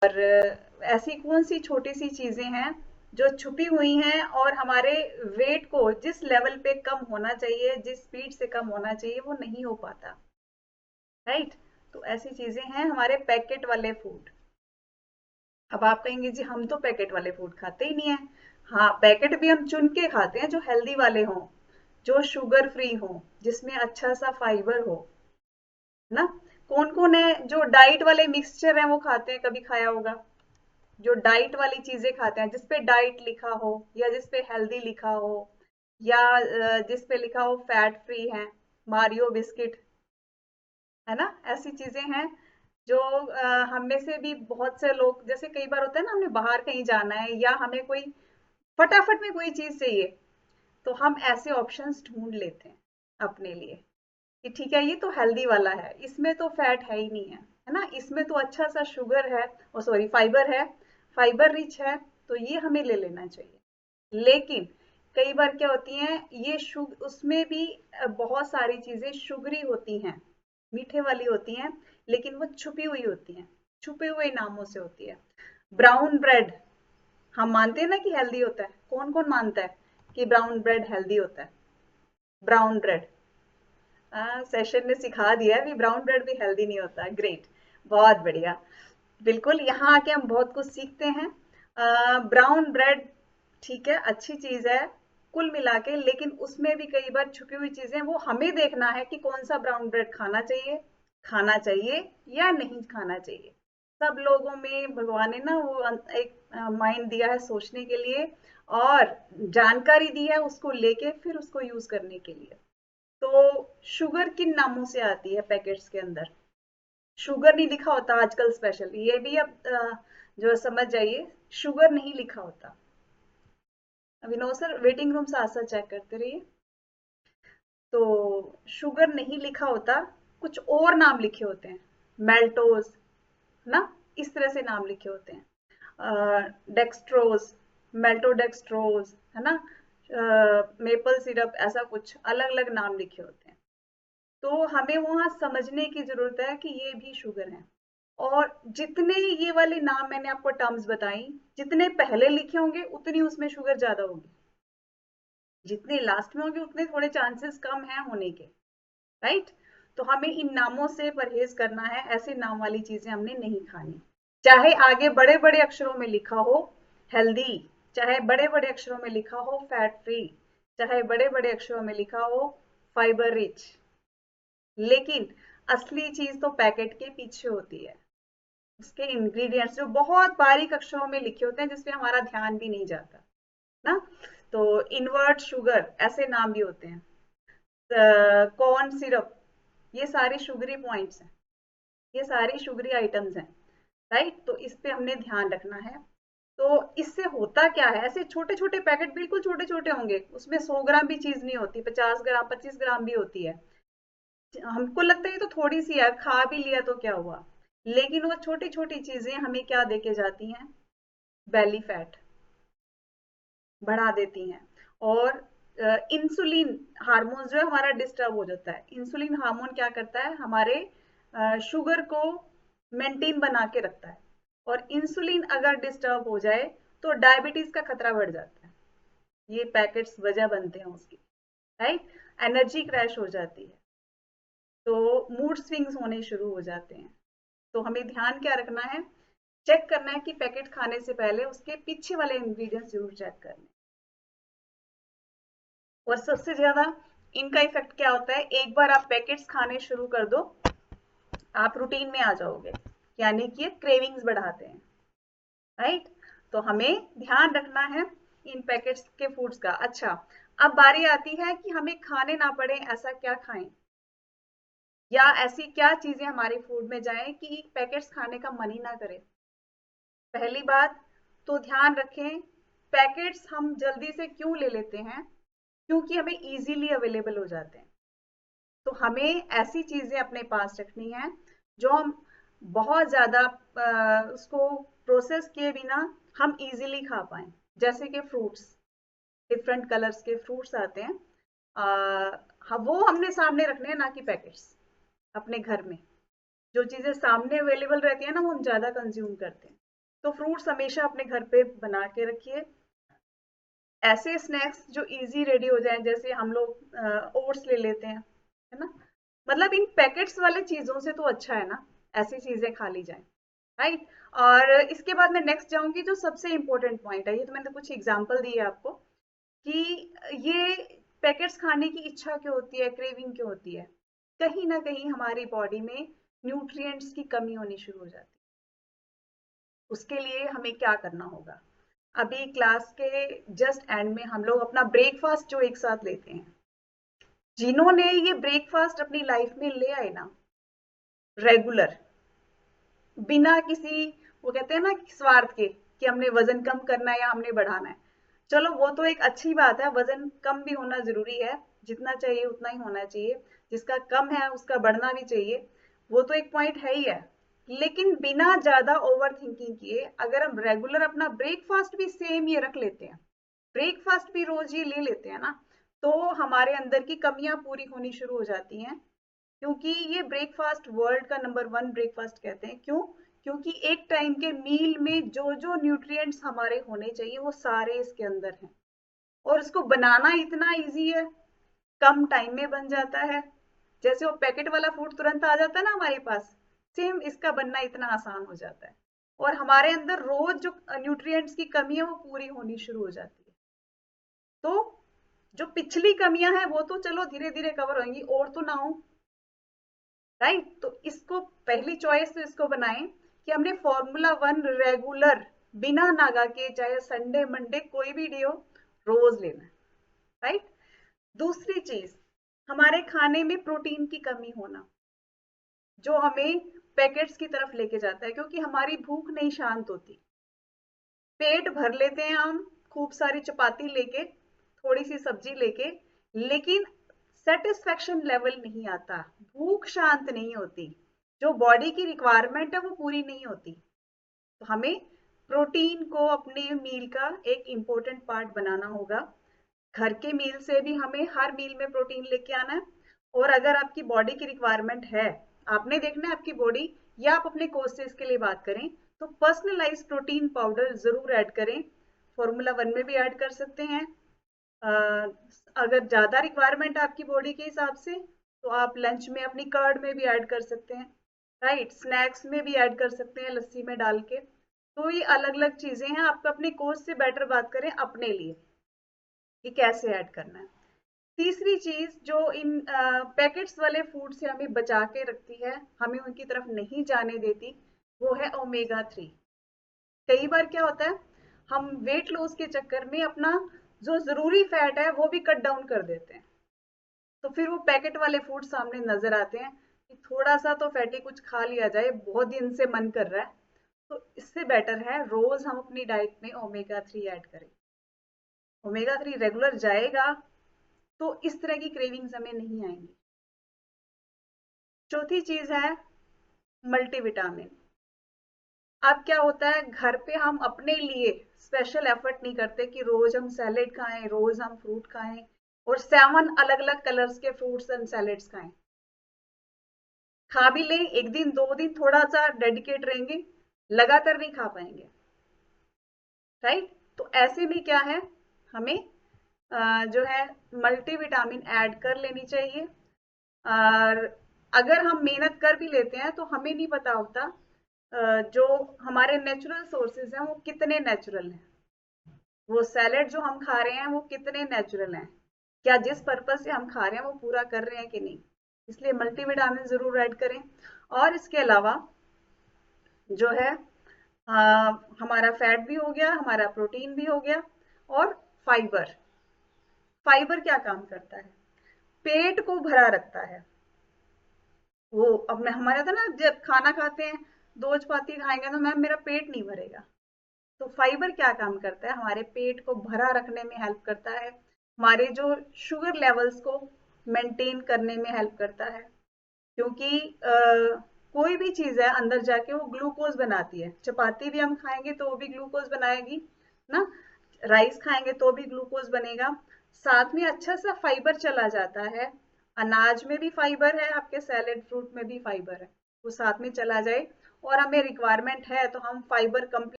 और ऐसी कौन सी छोटी सी चीजें हैं जो छुपी हुई हैं और हमारे वेट को जिस लेवल पे कम होना चाहिए, जिस स्पीड से कम होना चाहिए, वो नहीं हो पाता। राइट। तो ऐसी चीजें हैं हमारे पैकेट वाले फूड। अब आप कहेंगे जी हम तो पैकेट वाले फूड खाते ही नहीं है। हाँ, पैकेट भी हम चुन के खाते हैं जो हेल्दी वाले हों, जो शुगर फ्री हों, जिसमें अच्छा सा फाइबर हो। ना, कौन कौन है जो डाइट वाले मिक्सचर हैं वो खाते हैं, कभी खाया होगा। जो डाइट वाली चीजें खाते हैं जिसपे डाइट लिखा हो, या जिसपे हेल्दी लिखा हो, या जिसपे लिखा हो फैट फ्री है, मारियो बिस्किट, है ना। ऐसी चीजें हैं जो हम में से भी बहुत से लोग, जैसे कई बार होता है ना, हमें बाहर कहीं जाना है या हमें कोई फटाफट में कोई चीज चाहिए, तो हम ऐसे ऑप्शंस ढूंढ लेते हैं अपने लिए कि ठीक है ये तो हेल्दी वाला है, इसमें तो फैट है ही नहीं है ना, इसमें तो अच्छा सा शुगर है, ओ सॉरी फाइबर है, फाइबर रिच है, तो ये हमें ले लेना चाहिए। लेकिन कई बार क्या होती हैं, ये उसमें भी बहुत सारी चीजें शुगरी होती हैं, मीठे वाली होती हैं, लेकिन वो छुपी हुई होती हैं, छुपे हुए नामों से होती है। ब्राउन ब्रेड, हम मानते हैं ना कि हेल्दी होता है, कौन कौन मानता है कि ब्राउन ब्रेड हेल्दी होता है। ब्राउन ब्रेड, सेशन ने सिखा दिया है भी ब्राउन ब्रेड भी हेल्दी नहीं होता। ग्रेट, बहुत बढ़िया। बिल्कुल, यहाँ आके हम बहुत कुछ सीखते हैं। ब्राउन ब्रेड ठीक है, अच्छी चीज है कुल मिला के, लेकिन उसमें भी कई बार छुपी हुई चीजें, वो हमें देखना है कि कौन सा ब्राउन ब्रेड खाना चाहिए या नहीं खाना चाहिए। सब लोगों में भगवान ने ना वो एक माइंड दिया है सोचने के लिए, और जानकारी दी है उसको लेके फिर उसको यूज करने के लिए। तो शुगर किन नामों से आती है पैकेट्स के अंदर? शुगर नहीं लिखा होता आजकल, स्पेशल ये भी अब जो समझ जाइए, शुगर नहीं लिखा होता। विनोद सर वेटिंग रूम से आशा चेक करते रहिए। तो शुगर नहीं लिखा होता, कुछ और नाम लिखे होते हैं, मेल्टोज ना, इस तरह से नाम लिखे होते हैं, डेक्सट्रोज, मेल्टोडेक्सट्रोज, है ना, मेपल सिरप, ऐसा कुछ अलग अलग नाम लिखे होते हैं। तो हमें वहां समझने की जरूरत है कि ये भी शुगर है। और जितने ये वाले नाम मैंने आपको टर्म्स बताई, जितने पहले लिखे होंगे उतनी उसमें शुगर ज्यादा होगी, जितने लास्ट में होंगे उतने थोड़े चांसेस कम है होने के। राइट। तो हमें इन नामों से परहेज करना है, ऐसे नाम वाली चीजें हमने नहीं खानी। चाहे आगे बड़े बड़े अक्षरों में लिखा हो हेल्दी, चाहे बड़े बड़े अक्षरों में लिखा हो फैट फ्री, चाहे बड़े बड़े अक्षरों में लिखा हो फाइबर रिच, लेकिन असली चीज तो पैकेट के पीछे होती है। उसके इंग्रेडिएंट्स जो बहुत बारीक अक्षरों में लिखे होते हैं, जिसपे हमारा ध्यान भी नहीं जाता ना। तो इन्वर्ट शुगर ऐसे नाम भी होते हैं, कॉर्न सिरप, ये सारे शुगरी पॉइंट्स हैं, ये सारी शुगरी आइटम्स हैं। राइट। तो इस पे हमने ध्यान रखना है। तो इससे होता क्या है, ऐसे छोटे छोटे पैकेट बिल्कुल छोटे छोटे होंगे, उसमें 100 ग्राम भी चीज नहीं होती, 50 ग्राम 25 ग्राम भी होती है। हमको लगता है ये तो थोड़ी सी है, खा भी लिया तो क्या हुआ, लेकिन वो छोटी छोटी चीजें हमें क्या देके जाती हैं, बेली फैट बढ़ा देती हैं। और इंसुलिन हार्मोन जो है हमारा डिस्टर्ब हो जाता है। इंसुलिन हार्मोन क्या करता है, हमारे शुगर को मेंटेन बना के रखता है, और इंसुलिन अगर डिस्टर्ब हो जाए तो डायबिटीज का खतरा बढ़ जाता है। ये पैकेट्स वजह बनते हैं उसकी। राइट। एनर्जी क्रैश हो जाती है, तो मूड स्विंग्स होने शुरू हो जाते हैं। तो हमें ध्यान क्या रखना है, चेक करना है कि पैकेट खाने से पहले उसके पीछे वाले इंग्रेडिएंट्स जरूर चेक करने। और सबसे ज्यादा इनका इफेक्ट क्या होता है, एक बार आप पैकेट्स खाने शुरू कर दो, आप रूटीन में आ जाओगे, यानी कि क्रेविंग्स बढ़ाते हैं। राइट। तो हमें ध्यान रखना है इन पैकेट्स के फूड्स का। अच्छा, अब बारी आती है कि हमें खाने ना पड़े ऐसा क्या खाएं, या ऐसी क्या चीजें हमारे फूड में जाएं कि पैकेट्स खाने का मन ही ना करे। पहली बात तो ध्यान रखें, पैकेट्स हम जल्दी से क्यों ले लेते हैं, क्योंकि हमें इजीली अवेलेबल हो जाते हैं। तो हमें ऐसी चीजें अपने पास रखनी है जो हम बहुत ज्यादा उसको प्रोसेस किए बिना हम इजीली खा पाए। जैसे कि फ्रूट्स, डिफरेंट कलर्स के फ्रूट्स आते हैं, वो हमने सामने रखने हैं, ना कि पैकेट्स। अपने घर में जो चीजें सामने अवेलेबल रहती है ना, वो हम ज्यादा कंज्यूम करते हैं। तो फ्रूट्स हमेशा अपने घर पे बना के रखिए। ऐसे स्नैक्स जो इजी रेडी हो जाएं, जैसे हम लोग ओट्स ले लेते हैं, है ना, मतलब इन पैकेट्स वाले चीजों से तो अच्छा है ना ऐसी चीजें खा ली जाएं, राइट। और इसके बाद मैं नेक्स्ट जाऊंगी, जो सबसे इंपॉर्टेंट पॉइंट है, ये तो मैंने कुछ एग्जांपल दिए आपको कि ये पैकेट्स खाने की इच्छा क्यों होती है, क्रेविंग क्यों होती है। कहीं ना कहीं हमारी बॉडी में न्यूट्रिएंट्स की कमी होनी शुरू हो जाती है। उसके लिए हमें क्या करना होगा, अभी क्लास के जस्ट एंड में हम लोग अपना ब्रेकफास्ट जो एक साथ लेते हैं, जिन्होंने ये ब्रेकफास्ट अपनी लाइफ में ले आए ना रेगुलर, बिना किसी, वो कहते हैं ना स्वार्थ के, कि हमने वजन कम करना है या हमने बढ़ाना है। चलो वो तो एक अच्छी बात है, वजन कम भी होना जरूरी है, जितना चाहिए उतना ही होना चाहिए, जिसका कम है उसका बढ़ना भी चाहिए, वो तो एक पॉइंट है ही है। लेकिन बिना ज्यादा ओवर थिंकिंग किए अगर हम रेगुलर अपना ब्रेकफास्ट भी सेम ये रख लेते हैं, ब्रेकफास्ट भी रोज ये ले लेते हैं ना, तो हमारे अंदर की कमियां पूरी होनी शुरू हो जाती हैं। क्योंकि ये ब्रेकफास्ट वर्ल्ड का नंबर 1 ब्रेकफास्ट कहते हैं। क्यों? क्योंकि एक टाइम के मील में जो जो न्यूट्रिएंट्स हमारे होने चाहिए वो सारे इसके अंदर हैं, और इसको बनाना इतना इजी है, कम टाइम में बन जाता है। जैसे वो पैकेट वाला फूड तुरंत आ जाता है ना हमारे पास, सेम इसका बनना इतना आसान हो जाता है, और हमारे अंदर रोज जो न्यूट्रिएंट्स की कमी है वो पूरी होनी शुरू हो जाती है। तो जो पिछली कमियां हैं वो तो चलो धीरे धीरे कवर होंगी, और तो ना हो, राइट। तो इसको पहली चॉइस तो इसको बनाएं कि हमने Formula 1 रेगुलर बिना नागा के, चाहे संडे मंडे कोई भी डे हो, रोज लेना है, राइट। दूसरी चीज, हमारे खाने में प्रोटीन की कमी होना, जो हमें पैकेट्स की तरफ लेके जाता है, क्योंकि हमारी भूख नहीं शांत होती। पेट भर लेते हैं हम खूब सारी चपाती लेके, थोड़ी सी सब्जी लेके, लेकिन सेटिस्फेक्शन लेवल नहीं आता, भूख शांत नहीं होती, जो बॉडी की रिक्वायरमेंट है वो पूरी नहीं होती। तो हमें प्रोटीन को अपने मील का एक इम्पोर्टेंट पार्ट बनाना होगा। घर के मील से भी हमें हर मील में प्रोटीन लेके आना है, और अगर आपकी बॉडी की रिक्वायरमेंट है, आपने देखना है आपकी बॉडी, या आप अपने कोर्सेज के लिए बात करें, तो पर्सनलाइज प्रोटीन पाउडर जरूर ऐड करें। Formula 1 में भी ऐड कर सकते हैं। अगर ज्यादा रिक्वायरमेंट है आपकी बॉडी के हिसाब से, तो आप लंच में अपनी कर्ड में भी ऐड कर सकते हैं, राइट। स्नैक्स में भी ऐड कर सकते हैं लस्सी में डाल के। तो ये अलग अलग चीजें हैं, आप अपने कोच से बेटर बात करें अपने लिए कि कैसे ऐड करना है। तीसरी चीज जो इन पैकेट्स वाले फूड से हमें बचा के रखती है, हमें उनकी तरफ नहीं जाने देती, वो है ओमेगा 3। कई बार क्या होता है, हम वेट लॉस के चक्कर में अपना जो जरूरी फैट है वो भी कट डाउन कर देते हैं, तो फिर वो पैकेट वाले फूड सामने नजर आते हैं कि थोड़ा सा तो फैटी कुछ खा लिया जाए, बहुत दिन से मन कर रहा है। तो इससे बेटर है रोज हम अपनी डाइट में ओमेगा 3 ऐड करें। ओमेगा 3 रेगुलर जाएगा तो इस तरह की क्रेविंग्स हमें नहीं आएंगी। चौथी चीज है मल्टीविटामिन। अब क्या होता है, घर पे हम अपने लिए स्पेशल एफर्ट नहीं करते कि रोज हम सैलेड खाएं, रोज हम फ्रूट खाएं, और 7 अलग अलग कलर्स के फ्रूट्स एंड सैलेड्स खाएं। खा भी लें, एक दिन 2 दिन थोड़ा सा डेडिकेट रहेंगे, लगातार नहीं खा पाएंगे, राइट। तो ऐसे में क्या है, हमें जो है मल्टीविटामिन ऐड कर लेनी चाहिए। और अगर हम मेहनत कर भी लेते हैं तो हमें नहीं पता होता जो हमारे नेचुरल सोर्सेज हैं वो कितने नेचुरल हैं, वो सैलेड जो हम खा रहे हैं वो कितने नेचुरल हैं, क्या जिस पर्पज से हम खा रहे हैं वो पूरा कर रहे हैं कि नहीं। इसलिए मल्टीविटामिन जरूर ऐड करें। और इसके अलावा जो है हमारा फैट भी हो गया, हमारा प्रोटीन भी हो गया, और फाइबर। फाइबर क्या काम करता है, पेट को भरा रखता है। वो अब मैं हमारा था ना, जब खाना खाते हैं 2 चपाती खाएंगे तो मैम मेरा पेट नहीं भरेगा। तो फाइबर क्या काम करता है, हमारे पेट को भरा रखने में हेल्प करता है, हमारे जो शुगर लेवल्स को मेंटेन करने में हेल्प करता है। क्योंकि कोई भी चीज है अंदर जाके वो ग्लूकोज बनाती है, चपाती भी हम खाएंगे तो वो भी ग्लूकोज बनाएगी ना, राइस खाएंगे तो भी ग्लूकोज बनेगा, साथ में अच्छा सा फाइबर चला जाता है। अनाज में भी फाइबर है, आपके सैलेड फ्रूट में भी फाइबर है, वो साथ में चला जाए, और हमें रिक्वायरमेंट है तो हम फाइबर कम